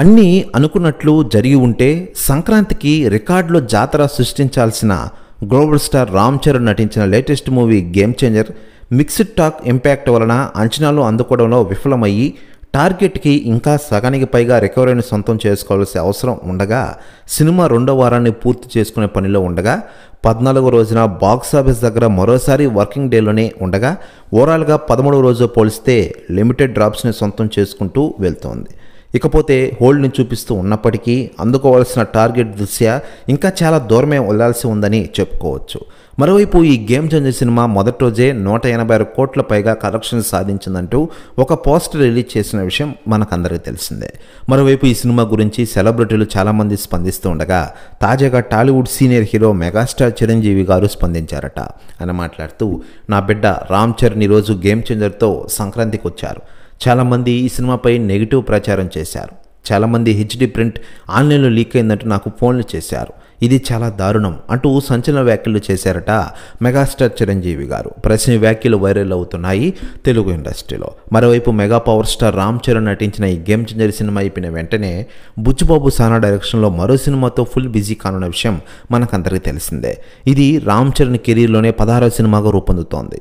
అన్నీ అనుకున్నట్లు జరిగి ఉంటే సంక్రాంతికి రికార్డులో జాతర సృష్టించాల్సిన గ్లోబల్ స్టార్ రామ్ చరణ్ నటించిన latest movie game changer mixed talk impact వలన అంచనాలు అందుకోవడంలో విఫలమయ్యి టార్గెట్కి ఇంకా సగానికి పైగా రికవరీని సొంతం చేసుకోవాల్సిన అవసరం ఉండగా సినిమా రెండో వారాన్ని పూర్తి చేసుకునే పనిలో ఉండగా 14వ రోజున బాక్సాఫీస్ దగ్గర మరోసారి వర్కింగ్ డేలోనే ఉండగా ఓవరాల్గా 13వ రోజు పోలిస్తే లిమిటెడ్ డ్రాప్స్ని సొంతం చేసుకుంటూ వెళ్తోంది. ఇకపోతే హోల్డ్ని చూపిస్తూ ఉన్నప్పటికీ అందుకోవాల్సిన టార్గెట్ దృష్ట్యా ఇంకా చాలా దూరమే వెళ్లాల్సి ఉందని చెప్పుకోవచ్చు. మరోవైపు ఈ గేమ్ చేంజర్ సినిమా మొదటి రోజే 186 కోట్ల పైగా కలెక్షన్ సాధించిందంటూ ఒక పోస్టర్ రిలీజ్ చేసిన విషయం మనకందరికీ తెలిసిందే. మరోవైపు ఈ సినిమా గురించి సెలబ్రిటీలు చాలామంది స్పందిస్తూ ఉండగా తాజాగా Tollywood senior hero megastar Chiranjeevi గారు స్పందించారట. ఆయన మాట్లాడుతూ, నా బిడ్డ రామ్ చరణ్ ఈరోజు గేమ్ చేంజర్తో సంక్రాంతికి వచ్చారు. చాలామంది ఈ సినిమాపై నెగిటివ్ ప్రచారం చేశారు. చాలామంది హెచ్డి ప్రింట్ ఆన్లైన్లో లీక్ అయిందంటూ నాకు ఫోన్లు చేశారు. ఇది చాలా దారుణం అంటూ సంచలన వ్యాఖ్యలు చేశారట మెగాస్టార్ చిరంజీవి గారు. ప్రశ్న వ్యాఖ్యలు వైరల్ అవుతున్నాయి తెలుగు ఇండస్ట్రీలో. మరోవైపు mega power star Ram Charan నటించిన ఈ గేమ్ చేంజర్ సినిమా అయిపోయిన వెంటనే బుచ్చిబాబు సానా డైరెక్షన్లో మరో సినిమాతో ఫుల్ బిజీ కానున్న విషయం మనకందరికీ తెలిసిందే. ఇది రామ్ చరణ్ కెరీర్లోనే 16వ సినిమాగా రూపొందుతోంది.